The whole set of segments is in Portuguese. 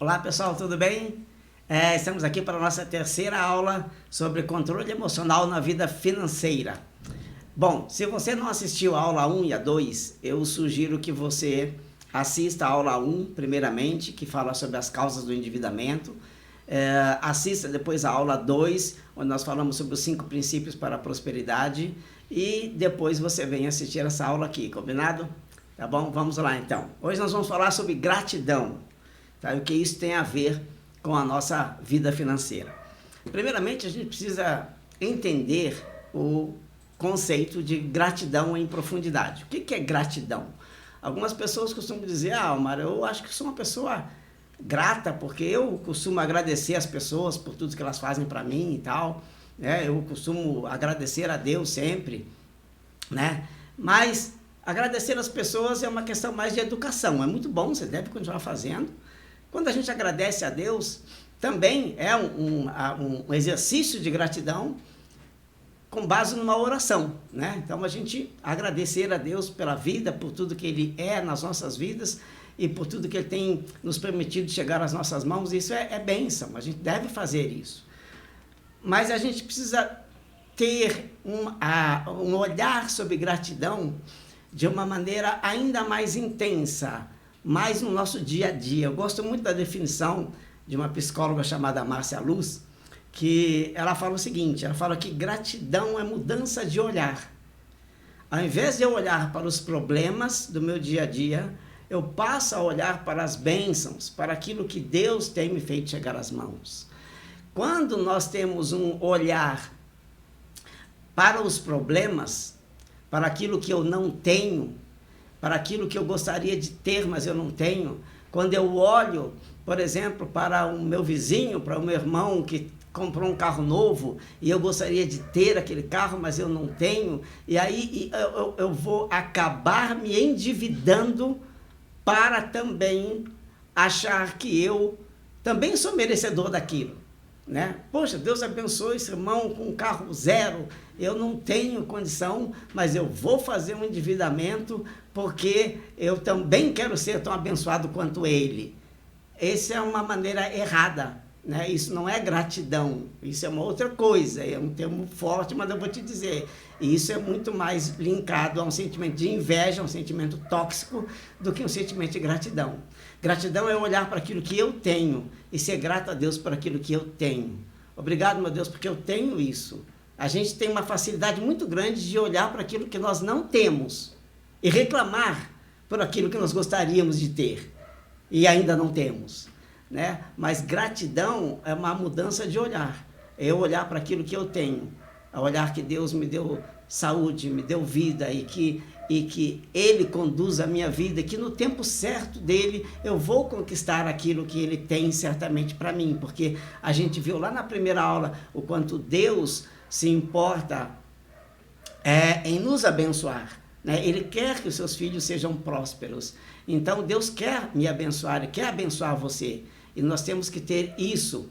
Olá pessoal, tudo bem? Estamos aqui para a nossa terceira aula sobre controle emocional na vida financeira. Bom, se você não assistiu a aula 1 e a 2, eu sugiro que você assista a aula 1 primeiramente, que fala sobre as causas do endividamento. Assista depois a aula 2, onde nós falamos sobre os 5 princípios para a prosperidade. E depois você vem assistir essa aula aqui, combinado? Tá bom? Vamos lá então. Hoje nós vamos falar sobre gratidão. Tá? O que isso tem a ver com a nossa vida financeira. Primeiramente, a gente precisa entender o conceito de gratidão em profundidade. O que é gratidão? Algumas pessoas costumam dizer, Omar, eu acho que sou uma pessoa grata, porque eu costumo agradecer as pessoas por tudo que elas fazem para mim e tal, né? Eu costumo agradecer a Deus sempre, né? Mas agradecer as pessoas é uma questão mais de educação, é muito bom, você deve continuar fazendo. Quando a gente agradece a Deus, também é um exercício de gratidão com base numa oração, né? Então, a gente agradecer a Deus pela vida, por tudo que Ele é nas nossas vidas e por tudo que Ele tem nos permitido chegar às nossas mãos, isso é bênção, a gente deve fazer isso. Mas a gente precisa ter um olhar sobre gratidão de uma maneira ainda mais intensa, mais no nosso dia a dia. Eu gosto muito da definição de uma psicóloga chamada Márcia Luz, que ela fala o seguinte, ela fala que gratidão é mudança de olhar. Ao invés de eu olhar para os problemas do meu dia a dia, eu passo a olhar para as bênçãos, para aquilo que Deus tem me feito chegar às mãos. Quando nós temos um olhar para os problemas, para aquilo que eu não tenho, para aquilo que eu gostaria de ter, mas eu não tenho. Quando eu olho, por exemplo, para o meu vizinho, para o meu irmão que comprou um carro novo e eu gostaria de ter aquele carro, mas eu não tenho, e aí eu vou acabar me endividando para também achar que eu também sou merecedor daquilo, né? Poxa, Deus abençoe esse irmão com um carro zero, eu não tenho condição, mas eu vou fazer um endividamento porque eu também quero ser tão abençoado quanto ele. Essa é uma maneira errada, né? Isso não é gratidão, isso é uma outra coisa, é um termo forte, mas eu vou te dizer, isso é muito mais linkado a um sentimento de inveja, um sentimento tóxico, do que um sentimento de gratidão. Gratidão é olhar para aquilo que eu tenho e ser grato a Deus por aquilo que eu tenho. Obrigado, meu Deus, porque eu tenho isso. A gente tem uma facilidade muito grande de olhar para aquilo que nós não temos e reclamar por aquilo que nós gostaríamos de ter e ainda não temos, né? Mas gratidão é uma mudança de olhar. É eu olhar para aquilo que eu tenho, é olhar que Deus me deu saúde, me deu vida e que Ele conduz a minha vida, que no tempo certo dele eu vou conquistar aquilo que Ele tem certamente para mim, porque a gente viu lá na primeira aula o quanto Deus se importa em nos abençoar, né? Ele quer que os seus filhos sejam prósperos, então Deus quer me abençoar, Ele quer abençoar você, e nós temos que ter isso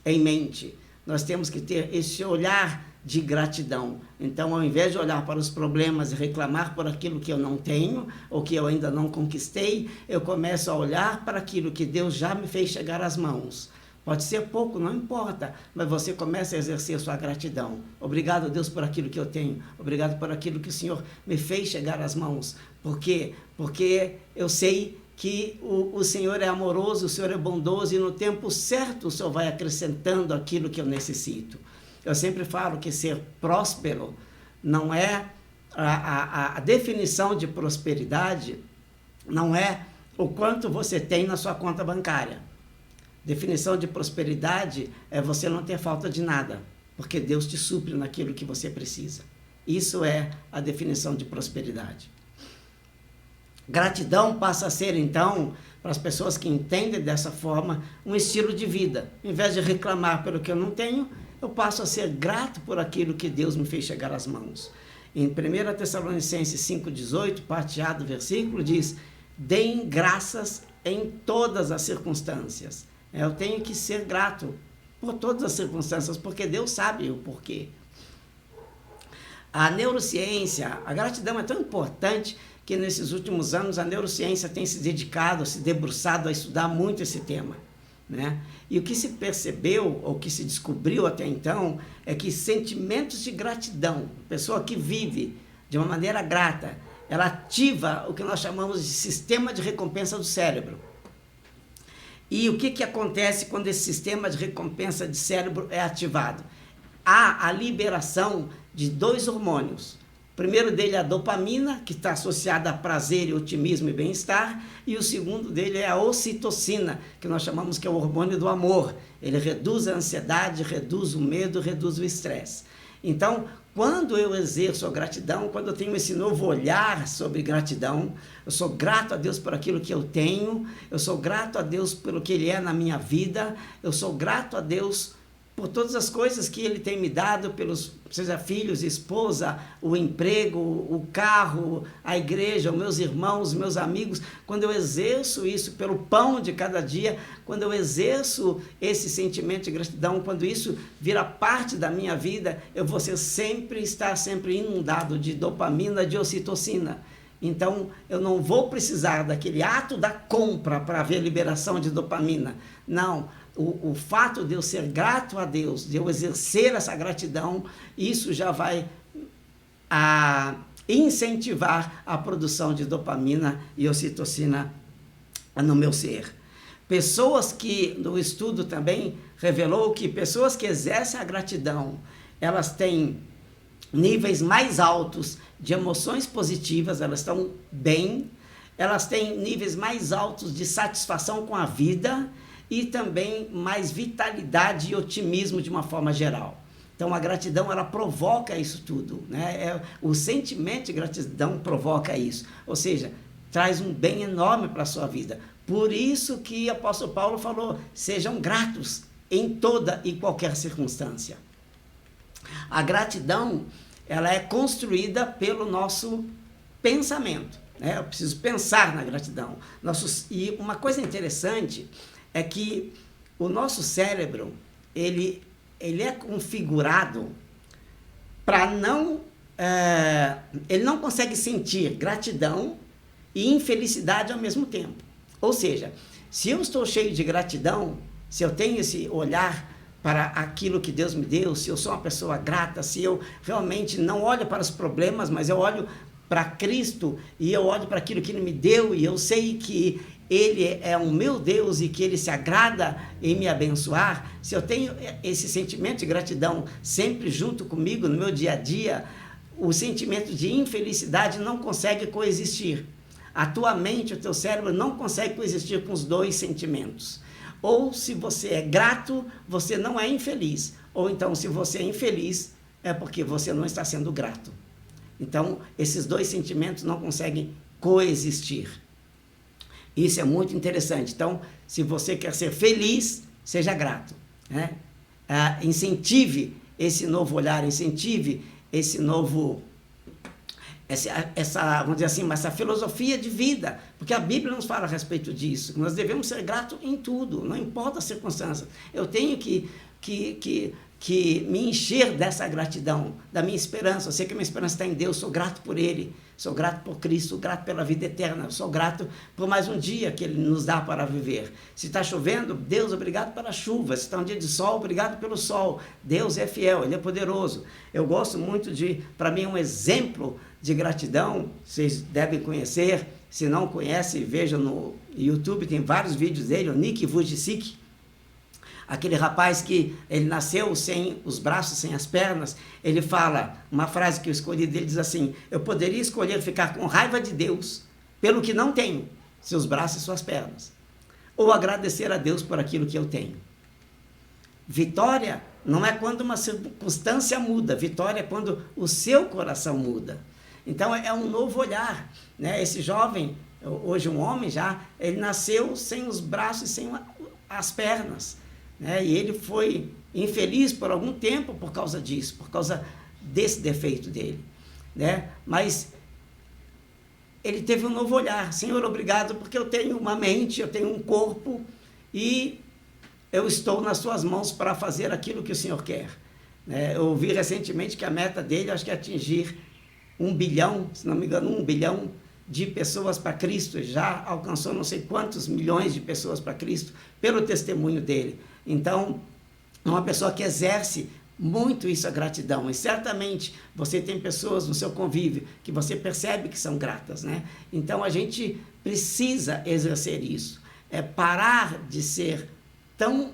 em mente, nós temos que ter esse olhar de gratidão. Então, ao invés de olhar para os problemas e reclamar por aquilo que eu não tenho, ou que eu ainda não conquistei, eu começo a olhar para aquilo que Deus já me fez chegar às mãos. Pode ser pouco, não importa, mas você começa a exercer sua gratidão. Obrigado, Deus, por aquilo que eu tenho. Obrigado por aquilo que o Senhor me fez chegar às mãos. Por quê? Porque eu sei que o Senhor é amoroso, o Senhor é bondoso, e no tempo certo o Senhor vai acrescentando aquilo que eu necessito. Eu sempre falo que ser próspero não é a definição de prosperidade, não é o quanto você tem na sua conta bancária. Definição de prosperidade é você não ter falta de nada, porque Deus te supre naquilo que você precisa. Isso é a definição de prosperidade. Gratidão passa a ser, então, para as pessoas que entendem dessa forma, um estilo de vida. Em vez de reclamar pelo que eu não tenho, eu passo a ser grato por aquilo que Deus me fez chegar às mãos. Em 1 Tessalonicenses 5,18, parte A do versículo, diz: deem graças em todas as circunstâncias. Eu tenho que ser grato por todas as circunstâncias, porque Deus sabe o porquê. A neurociência, a gratidão é tão importante que nesses últimos anos a neurociência tem se dedicado, se debruçado a estudar muito esse tema. né? E o que se percebeu, ou que se descobriu até então, é que sentimentos de gratidão, pessoa que vive de uma maneira grata, ela ativa o que nós chamamos de sistema de recompensa do cérebro. E o que acontece quando esse sistema de recompensa de cérebro é ativado? Há a liberação de 2 hormônios. O primeiro dele é a dopamina, que está associada a prazer, otimismo e bem-estar, e o segundo dele é a ocitocina, que nós chamamos que é o hormônio do amor. Ele reduz a ansiedade, reduz o medo, reduz o estresse. Então, quando eu exerço a gratidão, quando eu tenho esse novo olhar sobre gratidão, eu sou grato a Deus por aquilo que eu tenho, eu sou grato a Deus pelo que Ele é na minha vida, eu sou grato a Deus por todas as coisas que Ele tem me dado, seja filhos, esposa, o emprego, o carro, a igreja, os meus irmãos, meus amigos. Quando eu exerço isso pelo pão de cada dia, quando eu exerço esse sentimento de gratidão, quando isso vira parte da minha vida, eu vou estar sempre inundado de dopamina, de ocitocina. Então, eu não vou precisar daquele ato da compra para haver liberação de dopamina. Não. O fato de eu ser grato a Deus, de eu exercer essa gratidão, isso já vai incentivar a produção de dopamina e ocitocina no meu ser. Pessoas que, no estudo também, revelou que pessoas que exercem a gratidão, elas têm níveis mais altos de emoções positivas, elas estão bem, elas têm níveis mais altos de satisfação com a vida, e também mais vitalidade e otimismo de uma forma geral. Então, a gratidão, ela provoca isso tudo, né? O sentimento de gratidão provoca isso, ou seja, traz um bem enorme para a sua vida. Por isso que o apóstolo Paulo falou, sejam gratos em toda e qualquer circunstância. A gratidão, ela é construída pelo nosso pensamento, né? Eu preciso pensar na gratidão. E uma coisa interessante é que o nosso cérebro, ele é configurado para ele não consegue sentir gratidão e infelicidade ao mesmo tempo. Ou seja, se eu estou cheio de gratidão, se eu tenho esse olhar para aquilo que Deus me deu, se eu sou uma pessoa grata, se eu realmente não olho para os problemas, mas eu olho para Cristo e eu olho para aquilo que Ele me deu e eu sei que Ele é o meu Deus e que Ele se agrada em me abençoar, se eu tenho esse sentimento de gratidão sempre junto comigo no meu dia a dia, o sentimento de infelicidade não consegue coexistir. A tua mente, o teu cérebro não consegue coexistir com os 2 sentimentos. Ou se você é grato, você não é infeliz. Ou então, se você é infeliz, é porque você não está sendo grato. Então, esses 2 sentimentos não conseguem coexistir. Isso é muito interessante. Então, se você quer ser feliz, seja grato, né? Incentive esse novo olhar, incentive esse novo, vamos dizer assim, essa filosofia de vida, porque a Bíblia nos fala a respeito disso. Nós devemos ser gratos em tudo, não importa a circunstância. Eu tenho que me encher dessa gratidão, da minha esperança. Eu sei que a minha esperança está em Deus, sou grato por Ele, sou grato por Cristo, sou grato pela vida eterna, sou grato por mais um dia que Ele nos dá para viver. Se está chovendo, Deus, obrigado pela chuva. Se está um dia de sol, obrigado pelo sol. Deus é fiel, Ele é poderoso. Eu gosto muito para mim, um exemplo de gratidão, vocês devem conhecer. Se não conhece, veja no YouTube, tem vários vídeos dele, o Nick Vujicic. Aquele rapaz que ele nasceu sem os braços, sem as pernas, ele fala, uma frase que eu escolhi dele diz assim, eu poderia escolher ficar com raiva de Deus pelo que não tenho, seus braços e suas pernas, ou agradecer a Deus por aquilo que eu tenho. Vitória não é quando uma circunstância muda, vitória é quando o seu coração muda. Então é um novo olhar, né? Esse jovem, hoje um homem já, ele nasceu sem os braços e sem as pernas, né? E ele foi infeliz por algum tempo por causa disso, por causa desse defeito dele, né? Mas ele teve um novo olhar. Senhor, obrigado porque eu tenho uma mente, eu tenho um corpo e eu estou nas suas mãos para fazer aquilo que o Senhor quer, né? Eu ouvi recentemente que a meta dele, acho que é atingir 1 bilhão, se não me engano, 1 bilhão de pessoas para Cristo, já alcançou não sei quantos milhões de pessoas para Cristo pelo testemunho dele. Então, é uma pessoa que exerce muito isso, a gratidão, e certamente você tem pessoas no seu convívio que você percebe que são gratas, né? Então a gente precisa exercer isso, parar de ser tão,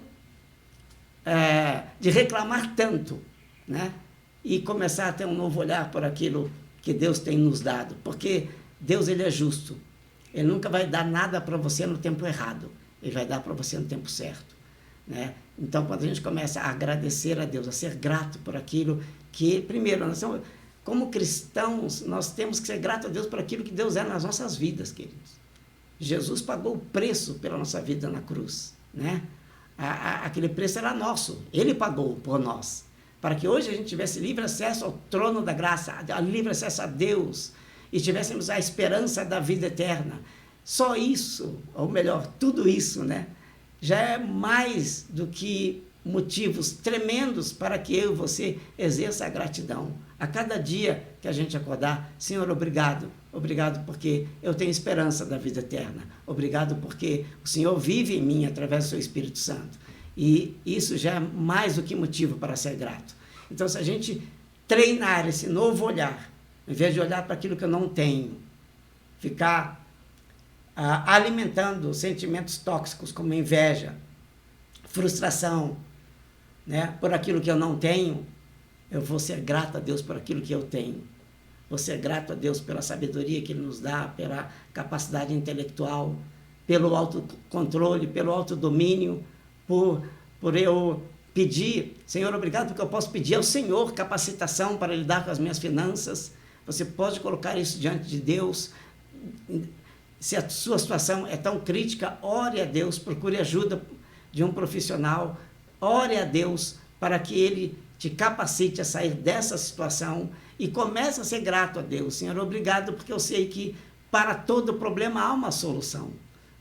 de reclamar tanto, né? E começar a ter um novo olhar por aquilo que Deus tem nos dado, porque Deus, ele é justo, ele nunca vai dar nada para você no tempo errado, ele vai dar para você no tempo certo, né? Então, quando a gente começa a agradecer a Deus, a ser grato por aquilo que, primeiro, como cristãos, nós temos que ser gratos a Deus por aquilo que Deus é nas nossas vidas, queridos. Jesus pagou o preço pela nossa vida na cruz, né? Aquele preço era nosso, ele pagou por nós, para que hoje a gente tivesse livre acesso ao trono da graça, livre acesso a Deus, e tivéssemos a esperança da vida eterna. Só isso, ou melhor, tudo isso, né? Já é mais do que motivos tremendos para que eu e você exerça a gratidão. A cada dia que a gente acordar, Senhor, obrigado. Obrigado porque eu tenho esperança da vida eterna. Obrigado porque o Senhor vive em mim através do seu Espírito Santo. E isso já é mais do que motivo para ser grato. Então, se a gente treinar esse novo olhar, em vez de olhar para aquilo que eu não tenho, ficar alimentando sentimentos tóxicos como inveja, frustração, né, por aquilo que eu não tenho, eu vou ser grato a Deus por aquilo que eu tenho. Vou ser grato a Deus pela sabedoria que Ele nos dá, pela capacidade intelectual, pelo autocontrole, pelo autodomínio, por eu pedir, Senhor, obrigado, porque eu posso pedir ao Senhor capacitação para lidar com as minhas finanças. Você pode colocar isso diante de Deus. Se a sua situação é tão crítica, ore a Deus, procure ajuda de um profissional, ore a Deus para que Ele te capacite a sair dessa situação e comece a ser grato a Deus. Senhor, obrigado, porque eu sei que para todo problema há uma solução,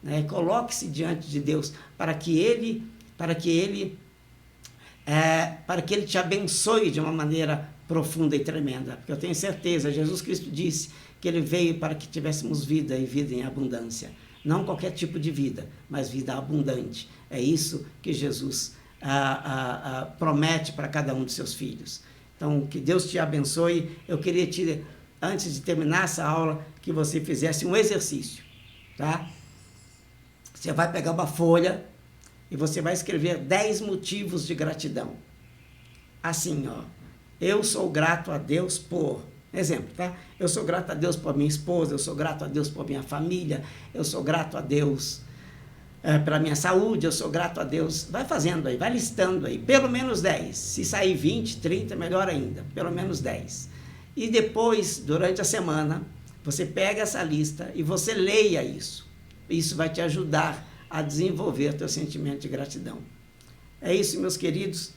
né? Coloque-se diante de Deus para que Ele te abençoe de uma maneira profunda e tremenda, porque eu tenho certeza, Jesus Cristo disse que Ele veio para que tivéssemos vida e vida em abundância. Não qualquer tipo de vida, mas vida abundante. É isso que Jesus promete para cada um de seus filhos. Então, que Deus te abençoe. Eu queria antes de terminar essa aula, que você fizesse um exercício, tá? Você vai pegar uma folha e você vai escrever 10 motivos de gratidão. Assim, ó. Eu sou grato a Deus por... Exemplo, tá? Eu sou grato a Deus por minha esposa, eu sou grato a Deus por minha família, eu sou grato a Deus pela minha saúde, eu sou grato a Deus. Vai fazendo aí, vai listando aí, pelo menos 10. Se sair 20, 30, melhor ainda, pelo menos 10. E depois, durante a semana, você pega essa lista e você leia isso. Isso vai te ajudar a desenvolver teu sentimento de gratidão. É isso, meus queridos.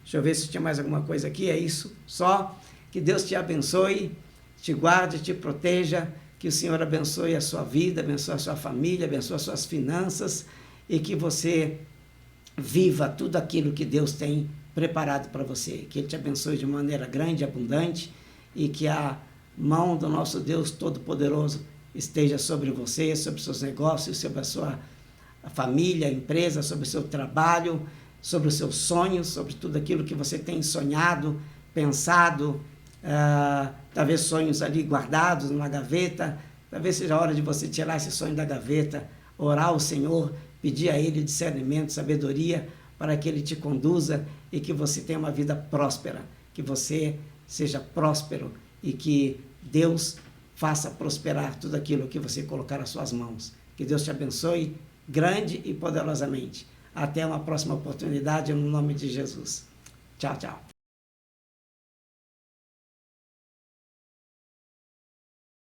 Deixa eu ver se tinha mais alguma coisa aqui. É isso, só. Que Deus te abençoe, te guarde, te proteja, que o Senhor abençoe a sua vida, abençoe a sua família, abençoe as suas finanças e que você viva tudo aquilo que Deus tem preparado para você. Que Ele te abençoe de maneira grande e abundante e que a mão do nosso Deus Todo-Poderoso esteja sobre você, sobre os seus negócios, sobre a sua família, a empresa, sobre o seu trabalho, sobre os seus sonhos, sobre tudo aquilo que você tem sonhado, pensado, talvez sonhos ali guardados numa gaveta. Talvez seja a hora de você tirar esse sonho da gaveta, orar ao Senhor, pedir a Ele discernimento, sabedoria, para que Ele te conduza e que você tenha uma vida próspera, que você seja próspero e que Deus faça prosperar tudo aquilo que você colocar nas suas mãos. Que Deus te abençoe grande e poderosamente. Até uma próxima oportunidade, no nome de Jesus. Tchau, tchau.